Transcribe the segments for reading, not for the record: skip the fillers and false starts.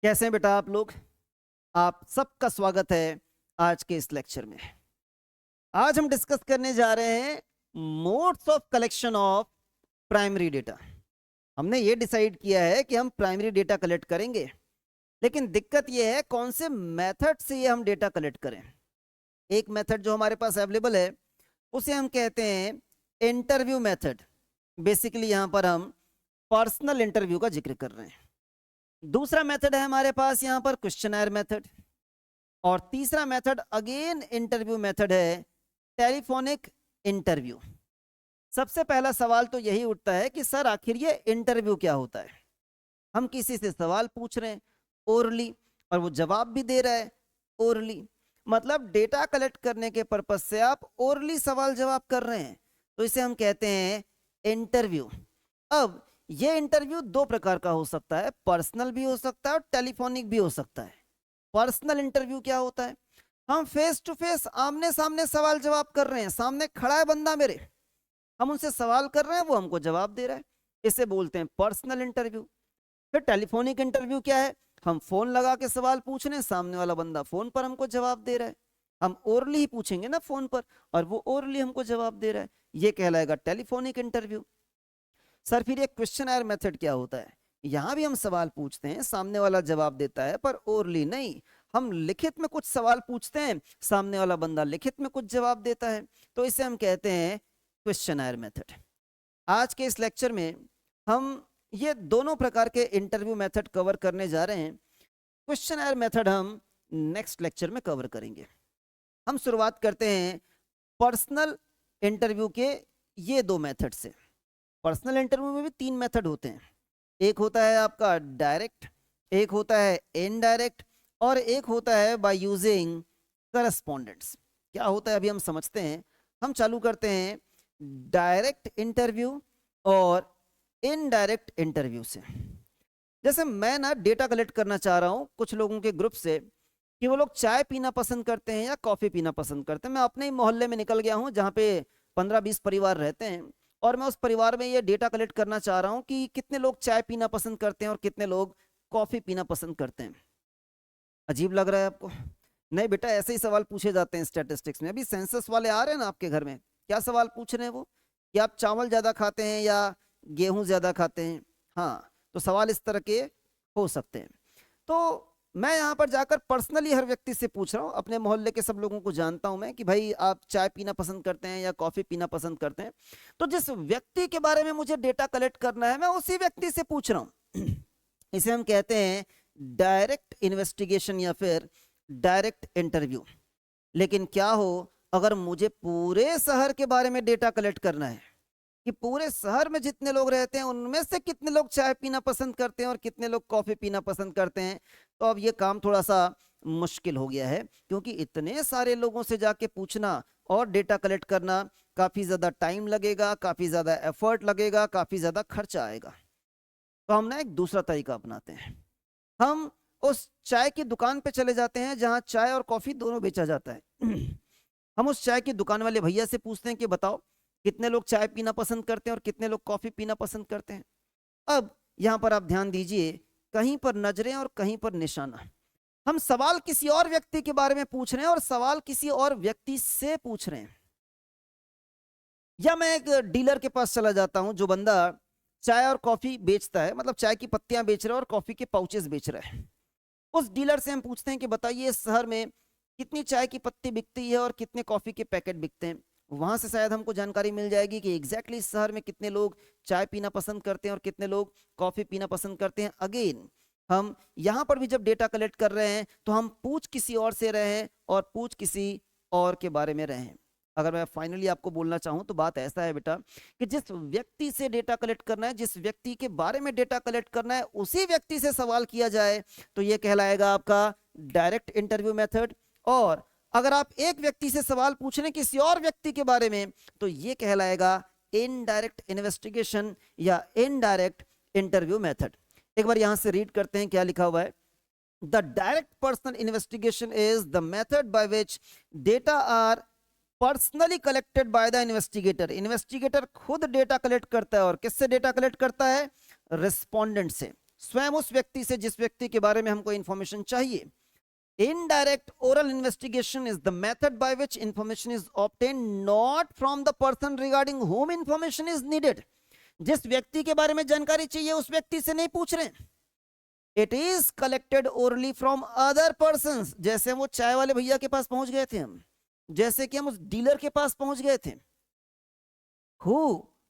कैसे हैं बेटा आप लोग। आप सबका स्वागत है आज के इस लेक्चर में। आज हम डिस्कस करने जा रहे हैं modes of collection of primary data. हमने ये डिसाइड किया है कि हम प्राइमरी डेटा कलेक्ट करेंगे, लेकिन दिक्कत ये है कौन से मेथड से ये हम डेटा कलेक्ट करें। एक मेथड जो हमारे पास अवेलेबल है उसे हम कहते हैं इंटरव्यू मेथड। बेसिकली यहाँ पर हम पर्सनल इंटरव्यू का जिक्र कर रहे हैं। दूसरा मेथड है हमारे पास यहाँ पर क्वेश्चनर मेथड, और तीसरा मेथड अगेन इंटरव्यू मेथड है टेलीफोनिक इंटरव्यू। सबसे पहला सवाल तो यही उठता है कि सर आखिर ये इंटरव्यू क्या होता है। हम किसी से सवाल पूछ रहे हैं ओरली और वो जवाब भी दे रहा है ओरली, मतलब डेटा कलेक्ट करने के पर्पज से आप ओरली सवाल जवाब कर रहे हैं, तो इसे हम कहते हैं इंटरव्यू। अब ये इंटरव्यू दो प्रकार का हो सकता है, पर्सनल भी हो सकता है और टेलीफोनिक भी हो सकता है। पर्सनल इंटरव्यू क्या होता है? हम फेस टू फेस आमने सामने सवाल जवाब कर रहे हैं, सामने खड़ा है बंदा मेरे, हम उनसे सवाल कर रहे हैं, वो हमको जवाब दे रहा है, इसे बोलते हैं पर्सनल इंटरव्यू। फिर टेलीफोनिक इंटरव्यू क्या है? हम फोन लगा के सवाल पूछ रहे हैं, सामने वाला बंदा फोन पर हमको जवाब दे रहा है, हम ओरली ही पूछेंगे ना फोन पर, और वो ओरली हमको जवाब दे रहा है, ये कहलाएगा टेलीफोनिक इंटरव्यू। सर फिर ये क्वेश्चनर मेथड क्या होता है? यहां भी हम सवाल पूछते हैं, सामने वाला जवाब देता है, पर ओरली नहीं, हम लिखित में कुछ सवाल पूछते हैं, सामने वाला बंदा लिखित में कुछ जवाब देता है, तो इसे हम कहते हैं क्वेश्चनर मेथड। आज के इस लेक्चर में हम ये दोनों प्रकार के इंटरव्यू मेथड कवर करने जा रहे हैं। क्वेश्चनर मेथड हम नेक्स्ट लेक्चर में कवर करेंगे। हम शुरुआत करते हैं पर्सनल इंटरव्यू के ये दो मेथड से। पर्सनल इंटरव्यू में भी तीन मेथड होते हैं, एक होता है आपका डायरेक्ट, एक होता है इनडायरेक्ट, और एक होता है बाय यूजिंग करस्पॉन्डेंट्स। क्या होता है अभी हम समझते हैं। हम चालू करते हैं डायरेक्ट इंटरव्यू और इनडायरेक्ट इंटरव्यू से। जैसे मैं ना डेटा कलेक्ट करना चाह रहा हूँ कुछ लोगों के ग्रुप से कि वो लोग चाय पीना पसंद करते हैं या कॉफ़ी पीना पसंद करते हैं। मैं अपने ही मोहल्ले में निकल गया हूँ जहाँ पे 15-20 परिवार रहते हैं, और मैं उस परिवार में ये डेटा कलेक्ट करना चाह रहा हूँ कि कितने लोग चाय पीना पसंद करते हैं और कितने लोग कॉफ़ी पीना पसंद करते हैं। अजीब लग रहा है आपको? नहीं बेटा, ऐसे ही सवाल पूछे जाते हैं स्टैटिस्टिक्स में। अभी सेंसस वाले आ रहे हैं ना आपके घर में, क्या सवाल पूछ रहे हैं वो कि आप चावल ज़्यादा खाते हैं या गेहूं ज़्यादा खाते हैं। हाँ, तो सवाल इस तरह के हो सकते हैं। तो मैं यहाँ पर जाकर पर्सनली हर व्यक्ति से पूछ रहा हूँ, अपने मोहल्ले के सब लोगों को जानता हूँ मैं कि भाई आप चाय पीना पसंद करते हैं या कॉफ़ी पीना पसंद करते हैं। तो जिस व्यक्ति के बारे में मुझे डेटा कलेक्ट करना है मैं उसी व्यक्ति से पूछ रहा हूँ। इसे हम कहते हैं डायरेक्ट इन्वेस्टिगेशन या फिर डायरेक्ट इंटरव्यू। लेकिन क्या हो अगर मुझे पूरे शहर के बारे में डेटा कलेक्ट करना है कि पूरे शहर में जितने लोग रहते हैं उनमें से कितने लोग चाय पीना पसंद करते हैं और कितने लोग कॉफी पीना पसंद करते हैं, तो अब ये काम थोड़ा सा मुश्किल हो गया है, क्योंकि इतने सारे लोगों से जाके पूछना और डेटा कलेक्ट करना काफी ज्यादा टाइम लगेगा, काफी ज्यादा एफर्ट लगेगा, काफी ज्यादा खर्चा आएगा। तो हम ना एक दूसरा तरीका अपनाते हैं। हम उस चाय की दुकान पे चले जाते हैं जहां चाय और कॉफी दोनों बेचा जाता है। हम उस चाय की दुकान वाले भैया से पूछते हैं कि बताओ कितने लोग चाय पीना पसंद करते हैं और कितने लोग कॉफी पीना पसंद करते हैं। अब यहां पर आप ध्यान दीजिए, कहीं पर नजरें और कहीं पर निशाना। हम सवाल किसी और व्यक्ति के बारे में पूछ रहे हैं और सवाल किसी और व्यक्ति से पूछ रहे हैं। या मैं एक डीलर के पास चला जाता हूं जो बंदा चाय और कॉफी बेचता है, मतलब चाय की पत्तियां बेच रहा है और कॉफी के पाउचेस बेच रहा है। उस डीलर से हम पूछते हैं कि बताइए इस शहर में कितनी चाय की पत्ती बिकती है और कितने कॉफी के पैकेट बिकते हैं। वहां से शायद हमको जानकारी मिल जाएगी कि एग्जैक्टली इस शहर में कितने लोग चाय पीना पसंद करते हैं और कितने लोग कॉफी पीना पसंद करते हैं। अगेन हम यहाँ पर भी जब डेटा कलेक्ट कर रहे हैं तो हम पूछ किसी और से रहे हैं और पूछ किसी और के बारे में रहे हैं। अगर मैं फाइनली आपको बोलना चाहूं तो बात ऐसा है बेटा कि जिस व्यक्ति से डेटा कलेक्ट करना है, जिस व्यक्ति के बारे में डेटा कलेक्ट करना है, उसी व्यक्ति से सवाल किया जाए तो यह कहलाएगा आपका डायरेक्ट इंटरव्यू मेथड। और अगर आप एक व्यक्ति से सवाल पूछ रहे हैं किसी और व्यक्ति के बारे में तो यह कहलाएगा इनडायरेक्ट इन्वेस्टिगेशन या इनडायरेक्ट इंटरव्यू मेथड। एक बार यहां से रीड करते हैं क्या लिखा हुआ है। The direct personal investigation is the method by which data are personally collected by the investigator. Investigator खुद डेटा कलेक्ट करता है, और किससे डेटा कलेक्ट करता है? रिस्पोंडेंट से, स्वयं उस व्यक्ति से जिस व्यक्ति के बारे में हमको इंफॉर्मेशन चाहिए। Indirect oral investigation is the method by which information is obtained not from the person regarding whom information is needed. जिस व्यक्ति के बारे में जानकारी चाहिए उस व्यक्ति से नहीं पूछ रहे। It is collected orally from other persons. जैसे वो चाय वाले भैया के पास पहुंच गए थे हम, जैसे कि हम उस डीलर के पास पहुंच गए थे, who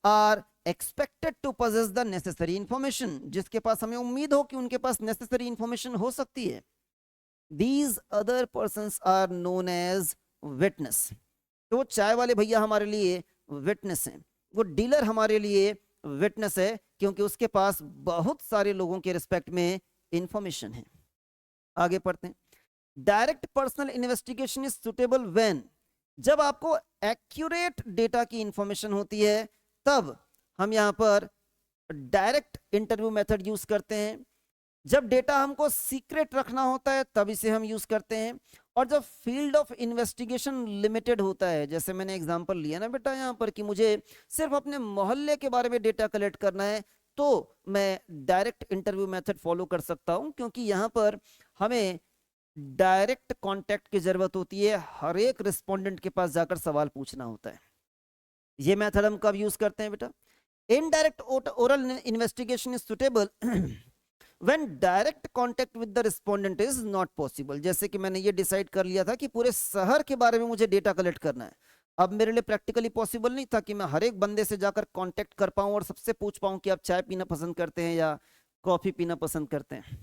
are expected to possess the necessary information, जिसके पास हमें उम्मीद हो कि उनके पास necessary information हो सकती है। These other persons are known as witness. तो वो चाय वाले भैया हमारे लिए विटनेस हैं, वो डीलर हमारे लिए विटनेस है, क्योंकि उसके पास बहुत सारे लोगों के रिस्पेक्ट में इंफॉर्मेशन है। आगे पढ़ते हैं। Direct personal investigation is suitable when, जब आपको एक्यूरेट डेटा की इंफॉर्मेशन होती है तब हम यहां पर डायरेक्ट इंटरव्यू मेथड यूज करते हैं। जब डेटा हमको सीक्रेट रखना होता है तब इसे हम यूज करते हैं। और जब फील्ड ऑफ इन्वेस्टिगेशन लिमिटेड होता है, जैसे मैंने एग्जांपल लिया ना बेटा यहाँ पर कि मुझे सिर्फ अपने मोहल्ले के बारे में डेटा कलेक्ट करना है, तो मैं डायरेक्ट इंटरव्यू मेथड फॉलो कर सकता हूँ, क्योंकि यहाँ पर हमें डायरेक्ट कांटेक्ट की जरूरत होती है, हर एक रिस्पोंडेंट के पास जाकर सवाल पूछना होता है। ये मेथड हम कब यूज करते हैं बेटा? Indirect oral investigation is suitable when direct contact with the respondent is not possible। जैसे कि मैंने ये डिसाइड कर लिया था कि पूरे शहर के बारे में मुझे डेटा कलेक्ट करना है, अब मेरे लिए प्रैक्टिकली पॉसिबल नहीं था कि मैं हर एक बंदे से जाकर कांटेक्ट कर पाऊं और सबसे पूछ पाऊं कि आप चाय पीना पसंद करते हैं या कॉफी पीना पसंद करते हैं।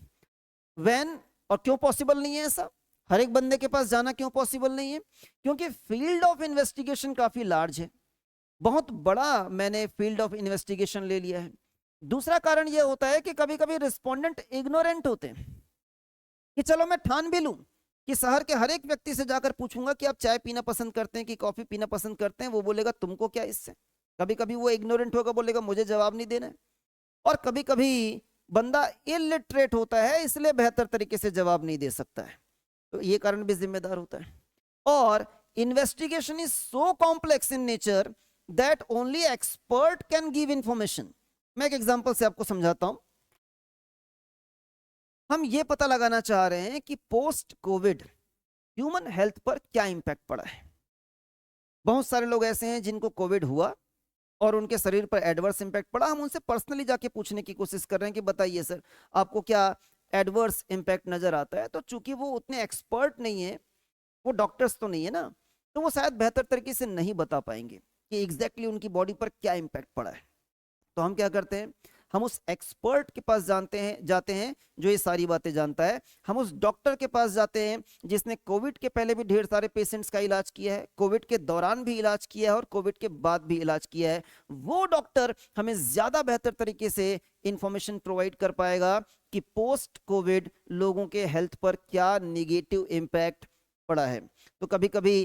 when, और क्यों पॉसिबल नहीं है ऐसा, हर एक बंदे के पास जाना क्यों पॉसिबल नहीं है? क्योंकि फील्ड ऑफ इन्वेस्टिगेशन काफी लार्ज है, बहुत बड़ा मैंने फील्ड ऑफ इन्वेस्टिगेशन ले लिया है। दूसरा कारण यह होता है कि कभी कभी रिस्पोंडेंट इग्नोरेंट होते हैं, कि चलो मैं ठान भी लूं कि शहर के हर एक व्यक्ति से जाकर पूछूंगा कि आप चाय पीना पसंद करते हैं कि कॉफी पीना पसंद करते हैं, वो बोलेगा तुमको क्या इससे। कभी कभी वो इग्नोरेंट होगा, बोलेगा मुझे जवाब नहीं देना है। और कभी कभी बंदा इलिटरेट होता है, इसलिए बेहतर तरीके से जवाब नहीं दे सकता है, तो ये कारण भी जिम्मेदार होता है। और investigation is so complex in nature that only expert can give information. मैं एक एग्जांपल से आपको समझाता हूं। हम ये पता लगाना चाह रहे हैं कि पोस्ट कोविड ह्यूमन हेल्थ पर क्या इंपैक्ट पड़ा है। बहुत सारे लोग ऐसे हैं जिनको कोविड हुआ और उनके शरीर पर एडवर्स इंपैक्ट पड़ा। हम उनसे पर्सनली जाके पूछने की कोशिश कर रहे हैं कि बताइए सर आपको क्या एडवर्स इंपैक्ट नजर आता है। तो चूंकि वो उतने एक्सपर्ट नहीं है, वो डॉक्टर्स तो नहीं है ना, तो वो शायद बेहतर तरीके से नहीं बता पाएंगे कि एग्जैक्टली उनकी बॉडी पर क्या इंपैक्ट पड़ा है। तो हम क्या करते हैं, हम उस एक्सपर्ट के पास जाते हैं जो ये सारी बातें जानता है। हम उस डॉक्टर के पास जाते हैं जिसने कोविड के पहले भी ढेर सारे पेशेंट्स का इलाज किया है, कोविड के दौरान भी इलाज किया है और कोविड के बाद भी इलाज किया है। वो डॉक्टर हमें ज्यादा बेहतर तरीके से इंफॉर्मेशन प्रोवाइड कर पाएगा कि पोस्ट कोविड लोगों के हेल्थ पर क्या निगेटिव इम्पैक्ट पड़ा है। तो कभी कभी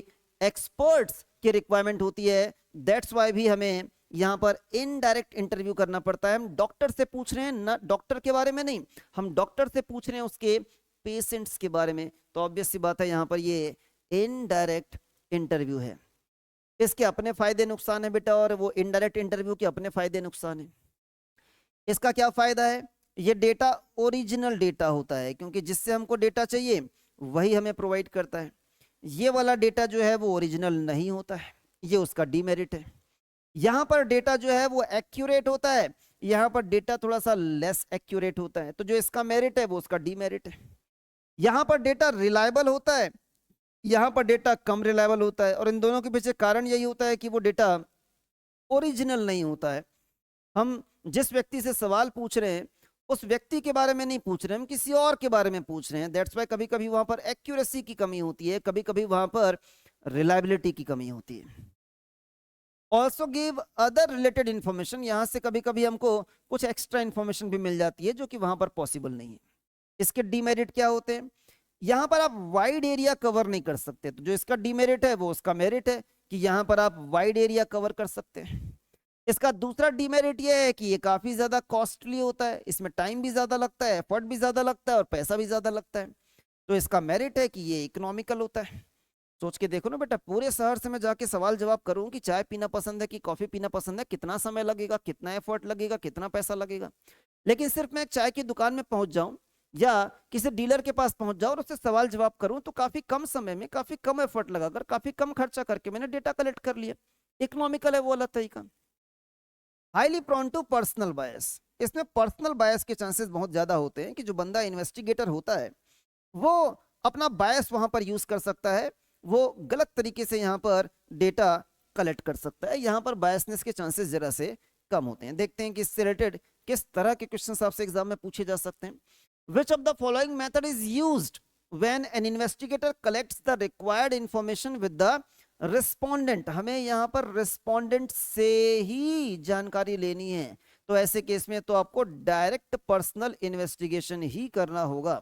एक्सपर्ट्स की रिक्वायरमेंट होती है, दैट्स वाई भी हमें यहां पर इनडायरेक्ट इंटरव्यू करना पड़ता है। हम डॉक्टर से पूछ रहे हैं ना, डॉक्टर के बारे में नहीं, हम डॉक्टर से पूछ रहे हैं उसके पेशेंट्स के बारे में। तो ऑब्वियस सी बात है यहां पर ये इनडायरेक्ट इंटरव्यू है। इसके अपने फायदे नुकसान है बेटा, और वो इनडायरेक्ट इंटरव्यू के अपने फायदे नुकसान है। इसका क्या फायदा है, ये डेटा ओरिजिनल डेटा होता है, क्योंकि जिससे हमको डेटा चाहिए वही हमें प्रोवाइड करता है। ये वाला डेटा जो है वो ओरिजिनल नहीं होता है, ये उसका डीमेरिट है। यहां पर डेटा जो है वो एक्यूरेट होता है, यहां पर डेटा थोड़ा सा लेस एक्यूरेट होता है, तो जो इसका मेरिट है वो उसका डीमेरिट है। यहां पर डेटा रिलायबल होता है, यहां पर डेटा कम रिलायबल होता है, और इन दोनों के पीछे कारण यही होता है कि वो डेटा ओरिजिनल नहीं होता है। हम जिस व्यक्ति से सवाल पूछ रहे हैं उस व्यक्ति के बारे में नहीं पूछ रहे, हम किसी और के बारे में पूछ रहे हैं। दैट्स वाई कभी कभी वहां पर एक्यूरेसी की कमी होती है, कभी कभी वहां पर रिलायबिलिटी की कमी होती है। Also give other related information, यहां से कभी कभी हमको कुछ एक्स्ट्रा इंफॉर्मेशन भी मिल जाती है जो कि वहां पर पॉसिबल नहीं है। इसके डीमेरिट क्या होते हैं, यहां पर आप वाइड एरिया कवर नहीं कर सकते, तो जो इसका डीमेरिट है वो उसका मेरिट है कि यहां पर आप वाइड एरिया कवर कर सकते हैं। इसका दूसरा डीमेरिट ये है कि ये काफी ज्यादा कॉस्टली होता है, इसमें टाइम भी ज्यादा लगता है, एफर्ट भी ज्यादा लगता है और पैसा भी ज्यादा लगता है। तो इसका मेरिट है कि ये इकोनॉमिकल होता है। सोच के देखो ना बेटा, पूरे शहर से मैं जाके सवाल जवाब करूं कि चाय पीना पसंद है कि कॉफी पीना पसंद है, कितना समय लगेगा, कितना एफर्ट लगेगा, कितना पैसा लगेगा। लेकिन सिर्फ मैं एक चाय की दुकान में पहुंच जाऊं या किसी डीलर के पास पहुंच जाऊं और उससे सवाल जवाब करूं तो काफी कम समय में, काफी कम एफर्ट लगाकर, काफी कम खर्चा करके मैंने डेटा कलेक्ट कर लिया। इकोनॉमिकल है वो वाला तरीका। Highly prone to personal bias, इसमें पर्सनल बायस के चांसेस बहुत ज्यादा होते हैं कि जो बंदा इन्वेस्टिगेटर होता है वो अपना बायस वहां पर यूज कर सकता है, वो गलत तरीके से यहाँ पर डेटा कलेक्ट कर सकता है। यहाँ पर बायसनेस के चांसेस जरा से कम होते हैं। देखते हैं कि इससे रिलेटेड किस तरह के क्वेश्चंस आपसे एग्जाम में पूछे जा सकते हैं। Which of the following method is used when an investigator collects the required information with the respondent? हमें यहाँ पर रिस्पोंडेंट से ही जानकारी लेनी है, तो ऐसे केस में तो आपको डायरेक्ट पर्सनल इन्वेस्टिगेशन ही करना होगा।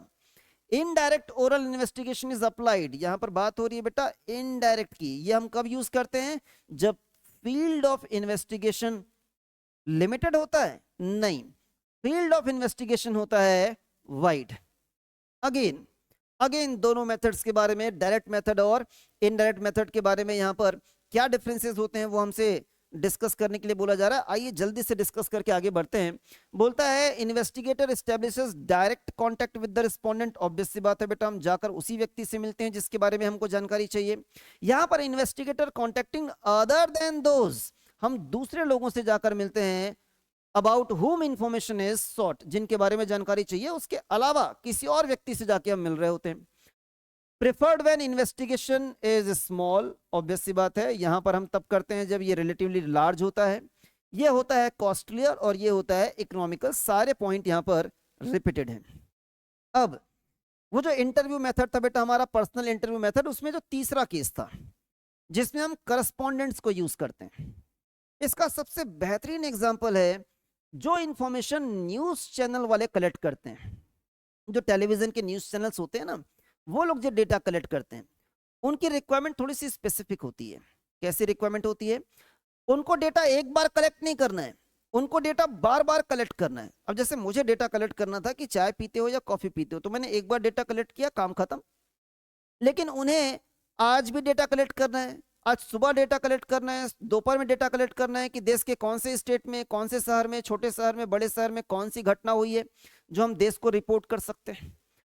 Indirect oral investigation is applied, यहां पर बात हो रही है बेटा इनडायरेक्ट की। ये हम कब यूज करते हैं? जब फील्ड ऑफ इन्वेस्टिगेशन लिमिटेड होता है? नहीं, फील्ड ऑफ इन्वेस्टिगेशन होता है वाइड। अगेन अगेन दोनों मेथड्स के बारे में, डायरेक्ट मेथड और इनडायरेक्ट मेथड के बारे में यहां पर क्या डिफरेंसेस होते हैं वो हमसे डिस्कस करने के लिए बोला जा रहा है। आइए जल्दी से डिस्कस करके आगे बढ़ते हैं। बोलता है investigator establishes direct contact with the respondent. Obvious सी बात है बेटा, हम जाकर उसी व्यक्ति से मिलते हैं जिसके बारे में हमको जानकारी चाहिए। यहां पर investigator contacting other than those, हम दूसरे लोगों से जाकर मिलते हैं अबाउट हुम इंफॉर्मेशन इज सॉट, जिनके बारे में जानकारी चाहिए उसके अलावा किसी और व्यक्ति से जाके हम मिल रहे होते हैं। Preferred when investigation is small, obvious सी बात है यहां पर हम तब करते हैं जब ये रिलेटिवली लार्ज होता है, ये होता है कॉस्टलियर और ये होता है इकोनॉमिकल। सारे पॉइंट यहां पर रिपीटेड हैं। अब वो जो इंटरव्यू मेथड था बेटा हमारा, पर्सनल इंटरव्यू मेथड, उसमें जो तीसरा केस था जिसमें हम करस्पॉन्डेंट्स को यूज करते हैं, इसका सबसे बेहतरीन एग्जांपल है जो इंफॉर्मेशन न्यूज चैनल वाले कलेक्ट करते हैं। जो टेलीविजन के न्यूज चैनल्स होते हैं ना, वो लोग जो डेटा कलेक्ट करते हैं उनकी रिक्वायरमेंट थोड़ी सी स्पेसिफिक होती है। कैसी रिक्वायरमेंट होती है? उनको डेटा एक बार कलेक्ट नहीं करना है, उनको डेटा बार बार कलेक्ट करना है। अब जैसे मुझे डेटा कलेक्ट करना था कि चाय पीते हो या कॉफी पीते हो, तो मैंने एक बार डेटा कलेक्ट किया, काम खत्म। लेकिन उन्हें आज भी डेटा कलेक्ट करना है, आज सुबह डेटा कलेक्ट करना है, दोपहर में डेटा कलेक्ट करना है कि देश के कौन से स्टेट में, कौन से शहर में, छोटे शहर में, बड़े शहर में कौन सी घटना हुई है जो हम देश को रिपोर्ट कर सकते हैं।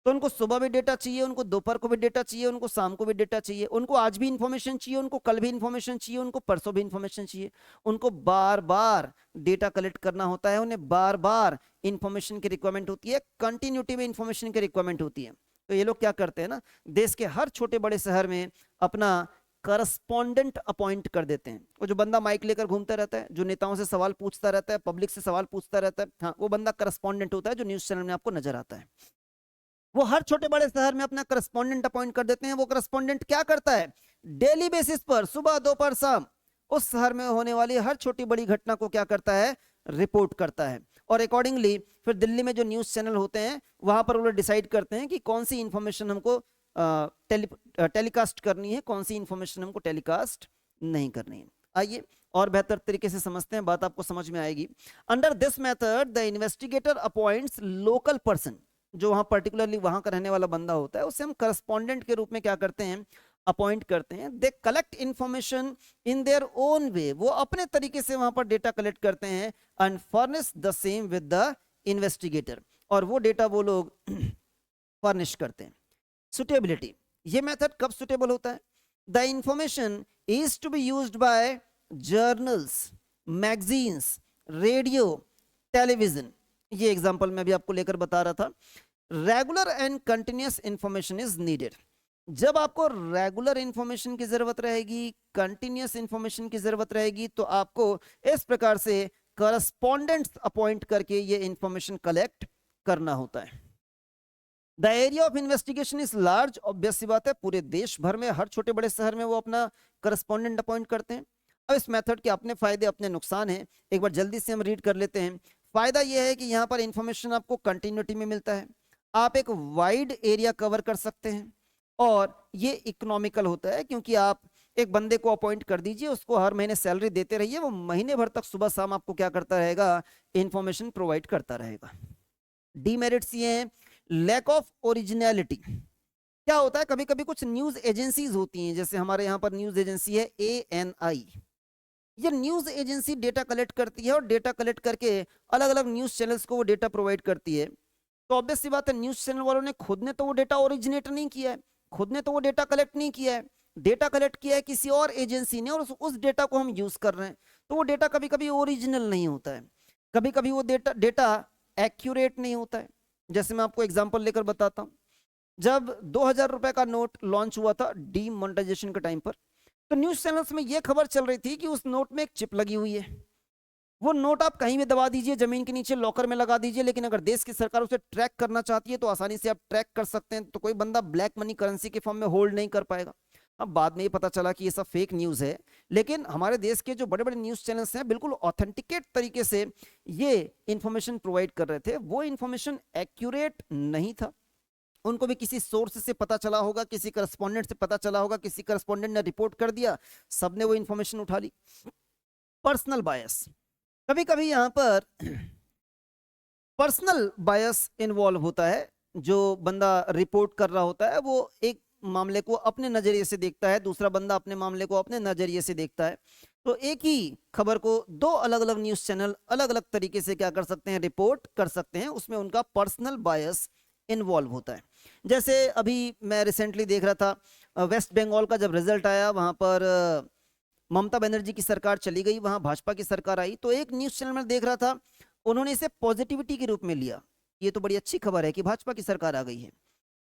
तो उनको सुबह भी डेटा चाहिए, उनको दोपहर को भी डेटा चाहिए, उनको शाम को भी डेटा चाहिए, उनको आज भी इंफॉर्मेशन चाहिए, उनको कल भी इंफॉर्मेशन चाहिए, उनको परसों भी इंफॉर्मेशन चाहिए। उनको बार बार डेटा कलेक्ट करना होता है, उन्हें बार बार इंफॉर्मेशन की रिक्वायरमेंट होती है, कंटिन्यूटी में इंफॉर्मेशन की रिक्वायरमेंट होती है। तो ये लोग क्या करते हैं ना, देश के हर छोटे बड़े शहर में अपना करस्पॉन्डेंट अपॉइंट कर देते हैं। वो जो बंदा माइक लेकर घूमता रहता है, जो नेताओं से सवाल पूछता रहता है, पब्लिक से सवाल पूछता रहता है, हाँ वो बंदा करस्पॉन्डेंट होता है जो न्यूज चैनल में आपको नजर आता है। वो हर छोटे बड़े शहर में अपना करस्पॉन्डेंट अपॉइंट कर देते हैं। वो करस्पॉन्डेंट क्या करता है? डेली बेसिस पर सुबह दोपहर शाम उस शहर में होने वाली हर छोटी बड़ी घटना को क्या करता है? रिपोर्ट करता है। और अकॉर्डिंगली फिर दिल्ली में जो न्यूज चैनल होते हैं वहां पर वो लोग डिसाइड करते हैं कि कौन सी इंफॉर्मेशन हमको टेलीकास्ट करनी है, कौन सी इंफॉर्मेशन हमको टेलीकास्ट नहीं करनी है। आइए और बेहतर तरीके से समझते हैं, बात आपको समझ में आएगी। Under this method the investigator appoints local person, जो वहां पर्टिकुलरली वहां का रहने वाला बंदा होता है उसे हम करस्पॉन्डेंट के रूप में क्या करते हैं? अपॉइंट करते हैं। They collect information in their own way, वो अपने तरीके से वहां पर डेटा कलेक्ट करते हैं and furnish the same with the investigator, और वो डेटा वो लोग फर्निश करते हैं। सुटेबिलिटी, ये मेथड कब सुटेबल होता है? The information is to be used by journals, magazines, radio, television. ये एग्जांपल मैं भी आपको लेकर बता रहा था। Regular and continuous information is needed, जब आपको रेगुलर इंफॉर्मेशन की जरूरत रहेगी, कंटिन्यूअस इंफॉर्मेशन की जरूरत रहेगी, तो आपको इस प्रकार से करस्पॉन्डेंट्स अपॉइंट करके ये इंफॉर्मेशन कलेक्ट करना होता है। The area of investigation is large, obvious सी बात है पूरे देश भर में हर छोटे बड़े शहर में वो अपना करस्पॉन्डेंट अपॉइंट करते हैं। अब इस मेथड के अपने फायदे अपने नुकसान हैं, एक बार जल्दी से हम रीड कर लेते हैं। फायदा यह है कि यहाँ पर इंफॉर्मेशन आपको कंटिन्यूटी में मिलता है, आप एक वाइड एरिया कवर कर सकते हैं, और ये इकोनॉमिकल होता है क्योंकि आप एक बंदे को अपॉइंट कर दीजिए, उसको हर महीने सैलरी देते रहिए, वो महीने भर तक सुबह शाम आपको क्या करता रहेगा? इंफॉर्मेशन प्रोवाइड करता रहेगा। डीमेरिट्स ये हैं, लैक ऑफ ओरिजिनलिटी, क्या होता है, कभी कभी कुछ न्यूज एजेंसीज होती हैं, जैसे हमारे यहाँ पर न्यूज एजेंसी है ANI। ये न्यूज एजेंसी डेटा कलेक्ट करती है और डेटा कलेक्ट करके अलग अलग न्यूज चैनल्स को वो डेटा प्रोवाइड करती है। तो ऑब्वियस सी बात है, न्यूज चैनल वालों ने खुद ने तो वो डेटा ओरिजिनेट नहीं किया है, खुद ने तो वो डेटा कलेक्ट नहीं किया है, डेटा कलेक्ट किया है किसी और एजेंसी ने, और उस डेटा को हम यूज कर रहे हैं। तो वो डेटा कभी कभी ओरिजिनल नहीं होता है, कभी कभी वो डेटा डेटा एक्यूरेट नहीं होता है। जैसे मैं आपको एग्जांपल लेकर बताता हूँ, जब 2000 रुपए का नोट लॉन्च हुआ था डीमोनेटाइजेशन के टाइम पर, तो न्यूज चैनल्स में यह खबर चल रही थी कि उस नोट में एक चिप लगी हुई है। वो नोट आप कहीं भी दबा दीजिए, जमीन के नीचे लॉकर में लगा दीजिए, लेकिन अगर देश की सरकार उसे ट्रैक करना चाहती है तो आसानी से आप ट्रैक कर सकते हैं। तो कोई बंदा ब्लैक मनी करेंसी के फॉर्म में होल्ड नहीं कर पाएगा। अब बाद में ये पता चला कि ये सब फेक न्यूज है, लेकिन हमारे देश के जो बड़े बड़े न्यूज चैनल्स हैं बिल्कुल ऑथेंटिकेट तरीके से ये इंफॉर्मेशन प्रोवाइड कर रहे थे। वो इंफॉर्मेशन एक्यूरेट नहीं था, उनको भी किसी सोर्स से पता चला होगा, किसी करस्पॉन्डेंट से पता चला होगा, किसी करस्पॉन्डेंट ने रिपोर्ट कर दिया, सबने वो इंफॉर्मेशन उठा ली। पर्सनल बायस, कभी कभी यहां पर पर्सनल बायस इन्वॉल्व होता है। जो बंदा रिपोर्ट कर रहा होता है वो एक मामले को अपने नजरिए से देखता है, दूसरा बंदा अपने मामले को अपने नजरिए से देखता है। तो एक ही खबर को दो अलग अलग न्यूज चैनल अलग अलग तरीके से क्या कर सकते हैं, रिपोर्ट कर सकते हैं, उसमें उनका पर्सनल बायस इन्वॉल्व होता है। जैसे अभी मैं रिसेंटली देख रहा था, वेस्ट बंगाल का जब रिजल्ट आया, वहां पर ममता बनर्जी की सरकार चली गई, वहां भाजपा की सरकार आई। तो एक न्यूज चैनल में देख रहा था, उन्होंने इसे पॉजिटिविटी के रूप में लिया, ये तो बड़ी अच्छी खबर है कि भाजपा की सरकार आ गई है।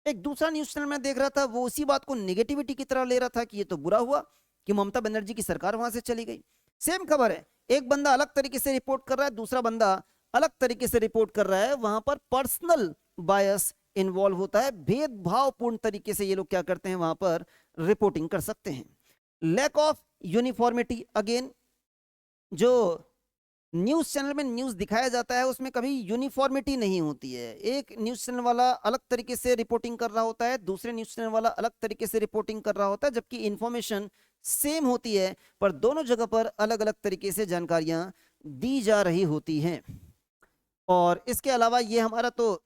एक दूसरा न्यूज चैनल में देख रहा था, वो उसी बात को नेगेटिविटी की तरह ले रहा था कि ये तो बुरा हुआ कि ममता बनर्जी की सरकार वहां से चली गई। सेम खबर है, एक बंदा अलग तरीके से रिपोर्ट कर रहा है, दूसरा बंदा अलग तरीके से रिपोर्ट कर रहा है। वहां पर पर्सनल बायस इन्वॉल्व होता है, भेदभावपूर्ण तरीके से ये लोग क्या करते हैं, वहां पर रिपोर्टिंग कर सकते हैं। लैक ऑफ यूनिफॉर्मिटी, अगेन जो न्यूज चैनल में न्यूज दिखाया जाता है उसमें कभी यूनिफॉर्मिटी नहीं होती है। एक न्यूज चैनल वाला अलग तरीके से रिपोर्टिंग कर रहा होता है, दूसरे न्यूज चैनल वाला अलग तरीके से रिपोर्टिंग कर रहा होता है, जबकि इंफॉर्मेशन सेम होती है, पर दोनों जगह पर अलग अलग तरीके से जानकारियां दी जा रही होती हैं। और इसके अलावा ये हमारा तो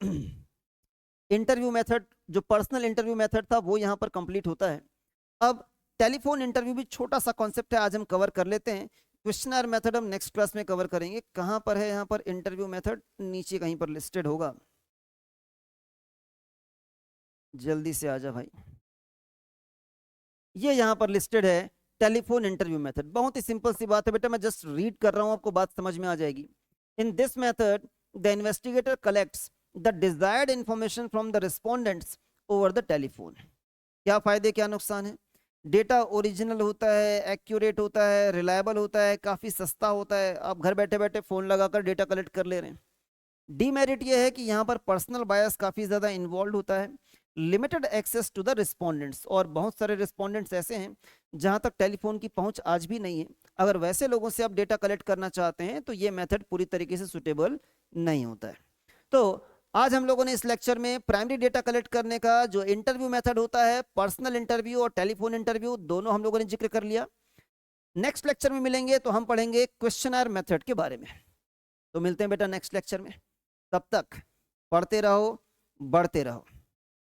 इंटरव्यू मेथड, जो पर्सनल इंटरव्यू मेथड था, वो यहाँ पर कंप्लीट होता है। अब टेलीफोन इंटरव्यू भी छोटा सा कॉन्सेप्ट है, आज हम कवर कर लेते हैं। क्वेश्चनर मेथड हम नेक्स्ट क्लास में कवर करेंगे। कहां पर है यहाँ पर इंटरव्यू मेथड, नीचे कहीं पर लिस्टेड होगा, जल्दी से आ जा भाई। ये यहाँ पर लिस्टेड है, टेलीफोन इंटरव्यू मेथड। बहुत ही सिंपल सी बात है बेटा, मैं जस्ट रीड कर रहा हूँ, आपको बात समझ में आ जाएगी। In this method the investigator collects the desired information from the respondents over the telephone. क्या फायदे क्या नुकसान है, डेटा ओरिजिनल होता है, एक्यूरेट होता है, रिलायबल होता है, काफ़ी सस्ता होता है, आप घर बैठे बैठे फ़ोन लगाकर डेटा कलेक्ट कर ले रहे हैं। डीमेरिट ये है कि यहाँ पर पर्सनल बायस काफ़ी ज़्यादा इन्वॉल्व होता है, limited access to the respondents, और बहुत सारे रिस्पोंडेंट्स ऐसे हैं जहाँ तक टेलीफोन की पहुँच आज भी नहीं है। अगर वैसे लोगों से आप डेटा कलेक्ट करना चाहते हैं तो ये मेथड पूरी तरीके से सुटेबल नहीं होता है। तो आज हम लोगों ने इस लेक्चर में प्राइमरी डेटा कलेक्ट करने का जो इंटरव्यू मेथड होता है, पर्सनल इंटरव्यू और टेलीफोन इंटरव्यू, दोनों हम लोगों ने जिक्र कर लिया। नेक्स्ट लेक्चर में मिलेंगे तो हम पढ़ेंगे क्वेश्चनर मेथड के बारे में। तो मिलते हैं बेटा नेक्स्ट लेक्चर में, तब तक पढ़ते रहो, बढ़ते रहो।